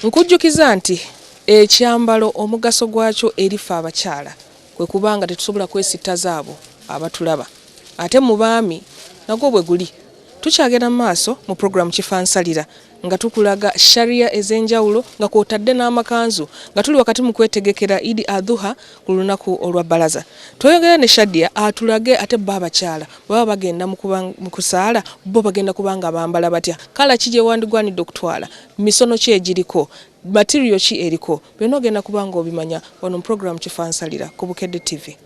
Nkujjukiza nti ekyambalo omugaso gwakyo erifa abakyala kwe kubanga tetusobola kwesittaza abo abatulaba ate mu baami nagwo bwe guli. Tukyagenda mu maaso mu programu Kifansalira nga tukulaga sharia ez'enjawulo nga kw'otadde n'amakanzu nga tuli wakati mu kwetegekera Idi Adhuha ku lunaku olwa Balaza. Tweyongera ne Shadia atulage ate bo abakyala baba bagenda mu kusaala bo bagenda kubanga bambala batya, kala ki gye wandigwanidde okutwala, misono ki egiriko, material ki eriko, byonna ogenda kubanga obimanya wano mu programu Kifansalira ku Bukedde TV.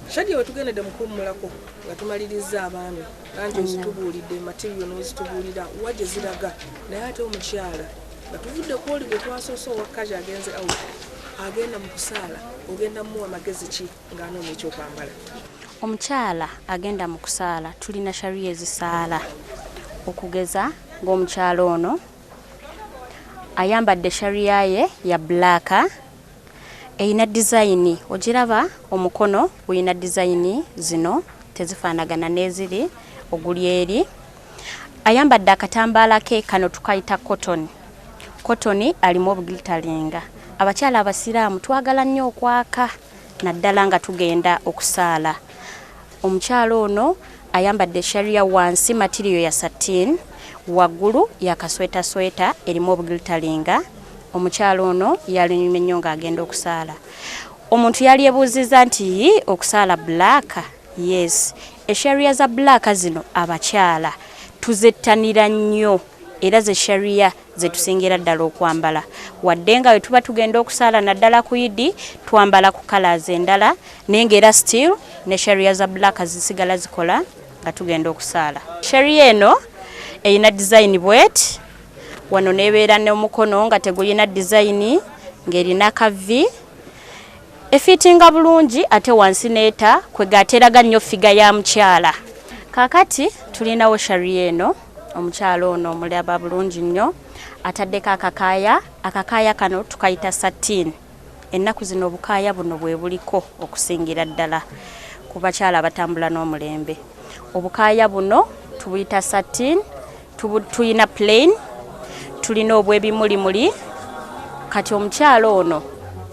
Shadia wetugendedde mu kuwummulako nga tumaliriza abaami anti ozitubuulidde material n'ozitubuulira wajje ziraga naye ate omukyala nga tuvudde ku oli gwe twasoose owakkazi agenze out agenda mu kusaala ogenda muwa magezi ki ng'anoonya ekyokwambala? Omukyala agenda mu kusaala tulina sharia ezisaala okugeza ng'omukyala ono ayambadde sharia ye ya black eyina design ogiraba omukono guyina design zino tezifaanagana n'eziri oguli eri. Ayambadde akatambaala ke kano tukayita cotton alimu obuglitaringa. Abakyala abasiraamu twagala nnyo okwaka naddala nga tugenda okusaala. Omukyala ono ayambadde sharia wansi material ya satin, waggulu ya kasweta erimu obuglitaringa. Omukyala ono yalunyumye nnyo ng'agenda okusaala. Omuntu yali ebuuziza nti okusaala black. Yes, esharia za black zino abakyala tuzettanira nnyo era ze sharia ze tusingira ddala okwambala. Wadde nga we tuba tugenda okusaala naddala ku Idi twambala ku colors endala naye ng'era still ne sharia za black zisigala zikola nga tugenda okusaala. Sharia eno eyina design bwet wano nebeera n'omukono nga tegulina design ng'erina kavi efitinga bulungi ate wansi neeta kwegateraga nnyo figa ya mukyala. Kakati tulinawo sharia eno omukyala ono omulaba bulungi nnyo ataddeko akakaaya kano tukayita satin. Ennaku zino obukaaya buno bwe buliko okusingira ddala ku bakyala batambula n'omulembe. Obukaaya buno tubuyita satin, tuyina plain, tulina obwebimulimuli. Kati omukyala ono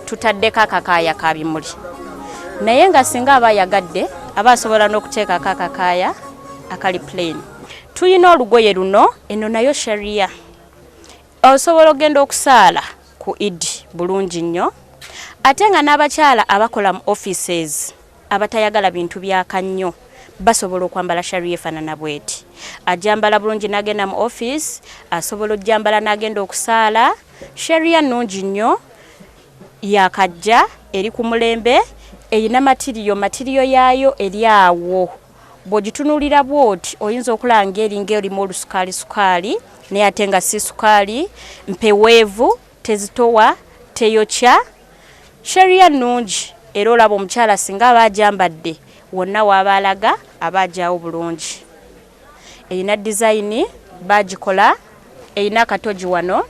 tutaddeko akakaaya ka bimuli naye nga singa aba ayagadde aba asobola n'okuteekako akakaaya akali plain. Tuyina olugoye luno eno nayo sharia osobola ogenda okusaala ku Idi bulungi nnyo ate nga n'abakyala abakola mu offices abatayagala bintu byaka nnyo basobola okwambala sharia efaanana bweti. Ajambala bulungi n'agenda mu office, asobola ojjambala n'agenda okusaala. Sharia nnungi nnyo yakajja eri ku mulembe eyina material yaayo eri awo. Bw'ogitunulira bwoti oyinza okulanga eringa erimu olusukaali naye ate nga si sukaali, mpeweevu, tezitowa, teyokya. Sharia nnungi era olaba omukyala singa aba ajambadde wonna w'abalaga aba ajjawo bulungi. Eyina design bagikola, eyina akatogi wano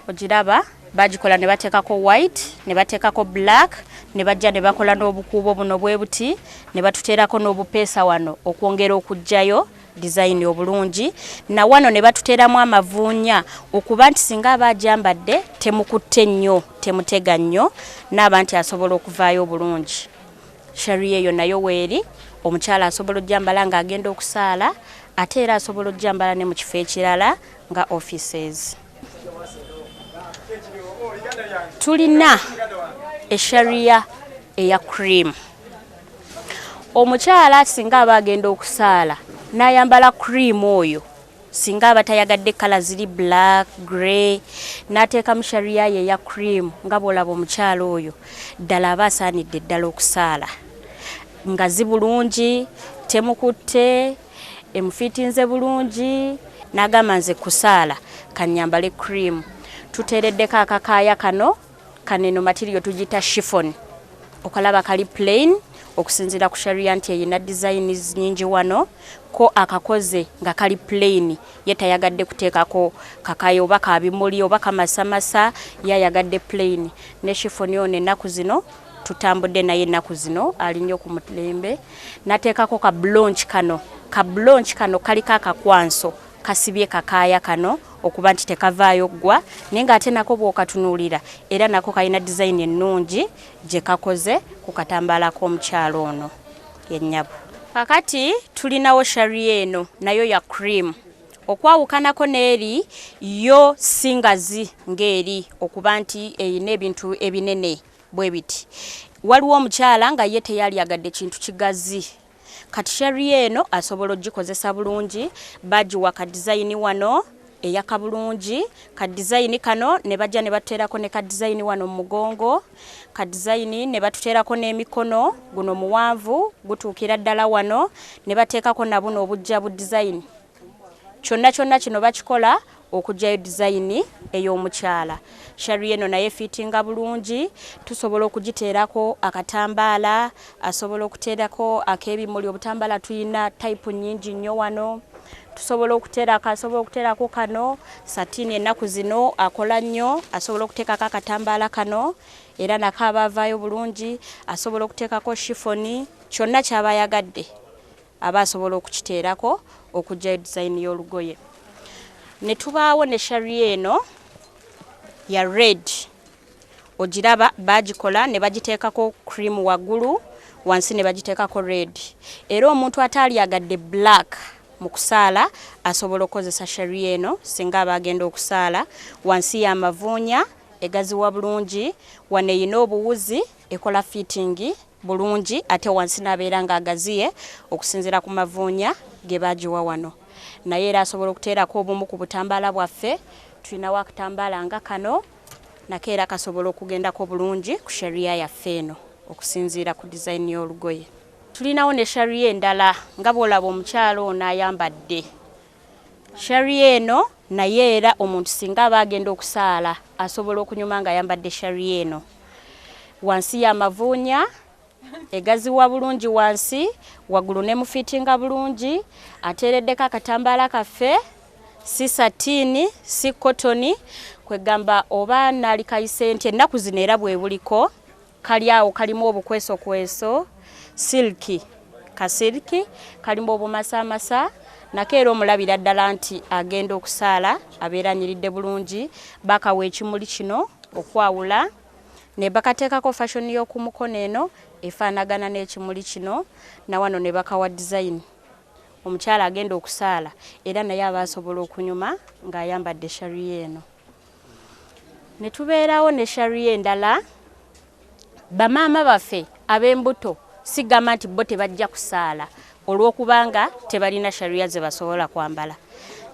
ogiraba bagikola ne bateekako white ne bateekako black ne bajja ne bakola n'obukuubo buno bwe buti ne batuteerako n'obupeesa wano okwongera okujjayo design obulungi na wano ne batuteeramu amavuunya okuba nti singa aba ajambadde temukutte nnyo temutega nnyo n'aba nti asobola okuvaayo obulungi. Sharia eyo nayo weeri omukyala asobola ojjambala ng'agenda okusaala ate era asobola ojjambala ne mu kifo ekirala nga offices. Tulina esharia eya cream. Omukyala singa aba agenda okusaala n'ayambala cream oyo singa aba tayagadde kala ziri black, grey n'ateeka mu sharia ye ya cream nga bw'olaba omukyala oyo ddala aba asaanidde ddala okusaala nga zibulungi temukutte emufiitinze bulungi n'agamba nze kusaala kannyambale cream. Tuteereddeko akakaaya kano kaneno material tugita chiffon okalaba kali plain okusinzira ku sharia nti eyina designs nyingi wano ko akakoze nga kali plain yetayagadde kuteekako kakaaya oba kabimuli oba kamasamasa yayagadde plain ne chiffon ono ennaku zino tutambudde naye ennaku zino alinnyo ku mulembe nateekako ka blonch kano kaliko akakwanso kasibye kakaaya kano okuba nti tekavaayo ggwa naye ng'ate nako bw'okatunuulira era nako kalina design ennungi gye kakoze ku katambaala k'omukyalo ono yennyabo. Kakati tulinawo sharia eno nayo ya cream. Okwawukanako n'eri yo singazi ng'eri okuba nti eyina ebintu ebinene bwe biti. Waliwo omukyala nga ye teyalyagadde kintu kigazi. Kati sharia eno asobola ogikozesa bulungi bagiwa ka design wano eyaka bulungi ka design kano ne bajja ne bateerako ne ka design wano mu mugongo ka design ne batuteerako n'emikono guno muwanvu gutuukira ddala wano ne bateekako na buno obujja bu design. Kyonna kino bakikola okugyayo design ey'omukyala. Sharia eno naye fittinga bulungi, tusobola okugiteerako akatambaala, asobola okuteerako ak'ebimuli. Obutambaala tuyina type nnyingi nnyo wano. Tusobola okuteerako kano, satini ennaku zino akola nnyo, asobola okuteekako akatambaala kano era nako abaavaayo bulungi, asobola okuteekako shifoni, kyonna ky'aba ayagadde aba asobola okukiteerako okugyayo design y'olugoye. Ne tubaawo ne sharia eno ya red. Ogiraba bagikola ne bagiteekako cream waggulu, wansi ne bagiteekako red. Era omuntu ataalyagadde black mu kusaala asobola okukozesa sharia eno singa aba agenda okusaala. Wansi y'amavuunya egaziwa bulungi, wano eyina obuwuzi ekola fitting bulungi ate wansi n'abeera ng'agaziye okusinziira ku mavuunya ge baagiwa wano. Naye era asobola okuteerako obumu ku butambaala bwaffe. Tulinawo akatambaala nga kano nako era kasobola okugendako bulungi ku sharia yaffe eno okusinziira ku design y'olugoye. Tulinawo ne sharia endala nga bw'olaba omukyalo ono ayambadde. Sharia eno naye era omuntu singa aba agenda okusaala asobola okunyuma nga ayambadde sharia eno. Wansi y'amavuunya egaziwa bulungi wansi, waggulu ne mufitinga bulungi, ateereddeko akatambaala kaffe, si satini, si kotoni, kwegamba oba naali kayisenti ennaku zino era bwe buliko, kali awo kalimu obukweso, silki, kasilki, kalimu obumasamasa, nako era omulabira ddala nti agenda okusaala abeera anyiridde bulungi. Bakawa ekimuli kino okwawula ne bakateekako fashion y'oku mukono eno efaanagana n'ekimuli kino, na wano ne bakawa design. Omukyala agenda okusaala era naye aba asobola okunyuma ng'ayambadde sharia eno. Ne tubeerawo ne sharia endala. Bamaama baffe ab'embuto sigamba nti bo tebajja kusaala olw'okubanga tebalina sharia ze basobola kwambala.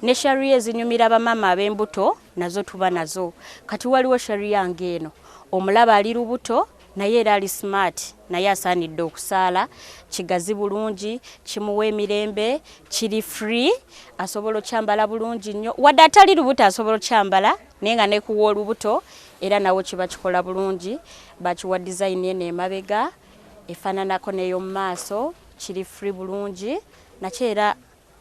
Ne sharia ezinyumira bamaama ab'embuto nazo tuba nazo. Kati waliwo sharia ng'eno, omulaba ali lubuto naye era ali smart, naye asaanidde okusaala, kigazi bulungi, kimuwa emirembe, kiri free, asobola okyambala bulungi nnyo. Wadde atali lubuto asobola okyambala naye nga ne kuwa olubuto era nawo kiba kikola bulungi. Bakiwa design eno emabega efaananako n'ey'omu maaso, kiri free bulungi. Nakyo era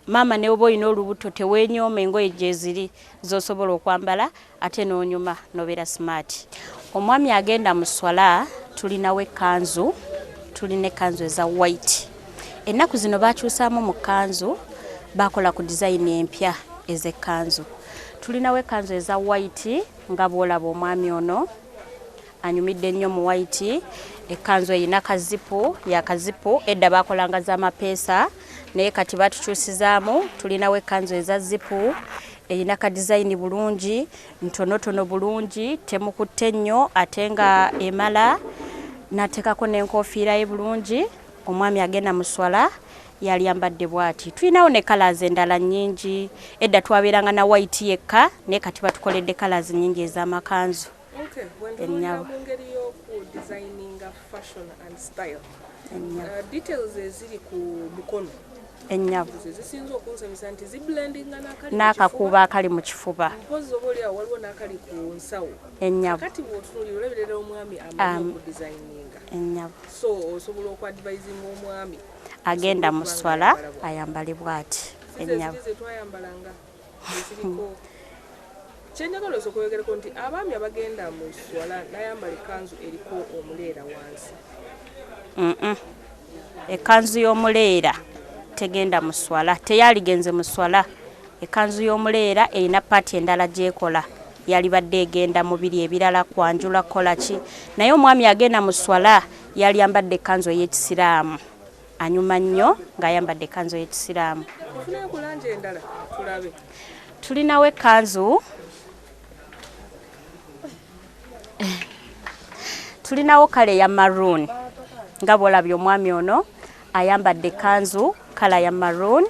maama ne oba olina olubuto teweenyooma engoye gye ziri z'osobola okwambala ate n'onyuma n'obeera smart. Omwami agenda mu swala tulinawo ekkanzu, tulina ekkanzu eza white. Ennaku zino bakyusaamu mu kkanzu, bakola ku design empya ez'ekkanzu. Tulinawo ekkanzu eza white nga bw'olaba omwami ono anyumidde nnyo mu white. Ekkanzu eyina kazipu, ya kazipu, edda bakolanga z'amapeesa naye kati batukyusizaamu. Tulinawo ekkanzu eza zipu eyina ka design bulungi, ntonotono bulungi, temukutte nnyo ate nga emala, nateekako n'enkofiira ye bulungi. Omwami agenda mu swala yalyambadde bw'ati. Tulinawo ne colours endala nnyingi. Edda twabeeranga na white yekka naye kati batukoledde colours nnyingi ez'amakanzu. Okay, Ennyabo. ngeri y'oku designinga fashion and style. Details eziri ku mukono Ennyabo. zisinza okunsanyusa nti ziblendinga N'akakuubo akali mu kifuba. mpozi oba oliawo waliwo n'akali ku nsawo. Ennyabo. Kati bw'otunuulira olabirira omwami amanyi okudesigninga. Ennyabo. So osobola okwadvisinga omwami Agenda mu swala ayambale bw'ati. Ennyabo. ze twayambalanga eziriko kyenjagala okwogerako nti abaami abagenda mu swala n'ayambala ekkanzu eriko omuleera wansi. Ekkanzu y'omuleera tegenda mu swala, teyaligenze mu swala Ekkanzu y'omuleera erina paati endala gyekola. Yalibadde egenda mu biri ebirala kwanjula kola ki. Naye omwami agenda mu swala yali yambadde ekkanzu ey'ekisiraamu. Anyuma nnyo ng'ayambadde ekkanzu ey'ekisiraamu. Tulinawo ekkanzu. Tulinawo kale ya maroon. Nga bw'olabye omwami ono ayambadde ekkanzu kala ya maroon.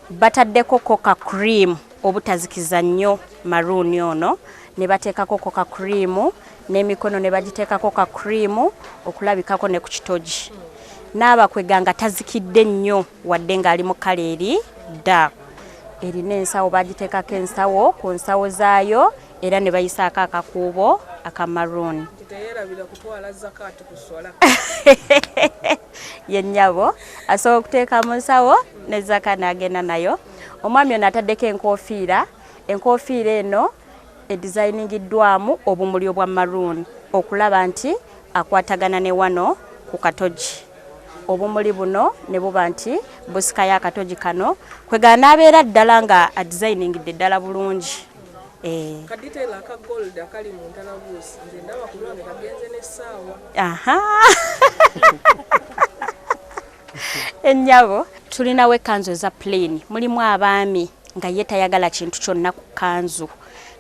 Bataddeko coca cream obutazikiza nnyo maroon ono. Ne bateekako coca cream n'emikono ne bagiteekako coca cream okulabikako ne ku kitogi. N'abakwega nga tazikidde nnyo wadde ng'ali mu kala eri dda. Erina ensawo bagiteekako ensawo ku nsawo zaayo era ne bayisaako akakuubo aka maroon. Ye nnyabo asobola okuteeka mu nsawo ne zaka n'agenda nayo. Omwami ono ataddeko enkoofiira. Enkoofiira eno edizayiningiddwamu obumuli obwa maroon okulaba nti akwatagana ne wano ku katogi. Obumuli buno ne buba nti busikayo akatogi kano kwegana n'abeera ddala nga adizayiningidde ddala bulungi. Kaditela aka gold akali mu ntalabuusi nze ndaba ku lwange kagenze n'essaawa. Ennyabo tulinawo ekkanzu eza plain. Mulimu abaami nga ye tayagala kintu kyonna ku kkanzu.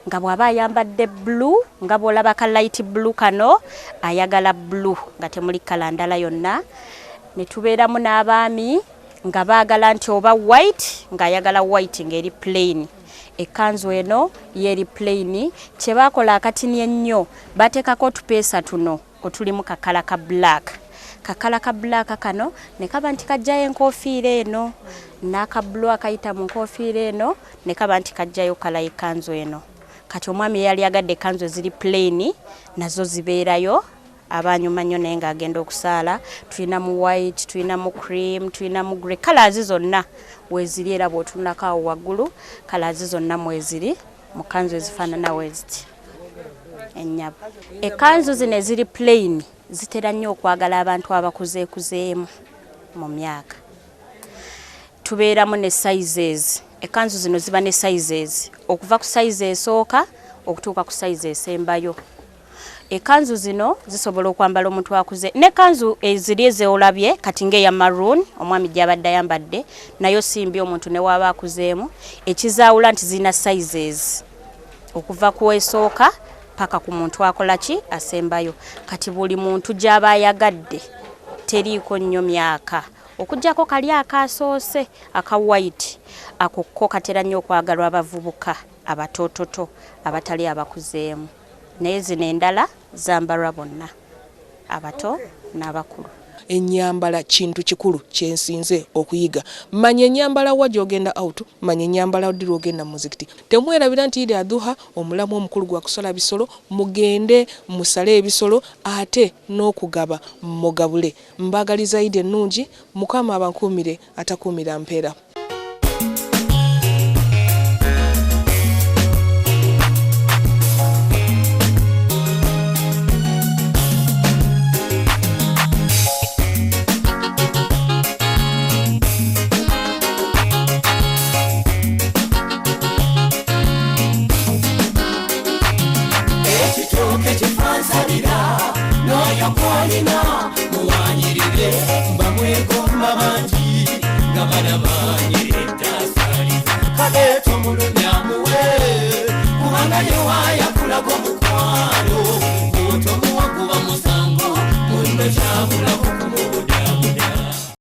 Nga bw'aba ayambadde blue nga bw'olaba ka light blue kano ayagala blue nga temuli kala ndala yonna. Ne tubeeramu n'abaami nga baagala nti oba white ng'ayagala white ng'eri plain. Ekkanzu eno yeri plain. Kye baakola akatini ennyo bateekako otupeesa tuno otulimu kakala ka black. Kakala ka black kano ne kaba nti kajjayo enkoofiira eno. N'aka blue akayita mu nkoofiira eno ne kaba nti kajjayo kala y'ekkanzu eno. Kati omwami yali agadde ekkanzu eziri plain nazo zibeerayo. Abanyuma nnyo naye ng'agenda okusaala. Tulina mu white, tulina mu cream, tulina mu grey. Kalazi zonna weeziri era bw'otunulako awo waggulu kalazi zonna mweziri mu kkanzu ezifaanana weeziti. Ennyabo. Ekkanzu zino eziri plain zitera nnyo okwagala abantu abakuzeekuzeemu mu myaka. Tubeeramu ne sizes. Ekkanzu zino ziba ne sizes okuva ku size esooka okutuuka ku size esembayo. Ekkanzu zino zisobola okwambala omuntu akuze. N'ekkanzu eziri ezeolabye kati ng'eya maroon omwami gy'abadde ayambadde nayo simbi omuntu ne waaba akuzeemu. Ekizaawula nti zirina sizes okuva ku esooka paka ku muntu akola ki asembayo. Kati buli muntu gy'aba ayagadde teriiko nnyo myaka okuggyako kali akasoose aka white ako ko katera nnyo okwagalwa abavubuka abatoototo abatali abakuzeemu. Naye zino endala zambalwa bonna abato n'abakulu. Ennyambala kintu kikulu kyensinze okuyiga. Manya ennyambala wa gy'ogenda out, manya ennyambala ddi lw'ogenda mu muzikiti. Temwerabira nti Idi Adhuha omulamu omukulu gwa kusola bisolo, mugende musale ebisolo ate n'okugaba mugabule. Mbagaliza Idi ennungi, Mukama abankuumire atakuumira mpeera. Kwalina muwanyirire mbamwegomba bangi nga banamanyire tasali kabeto mulunyamuwe kubanga yewayakulaga omukwano otomuwakuba musango muno kyabula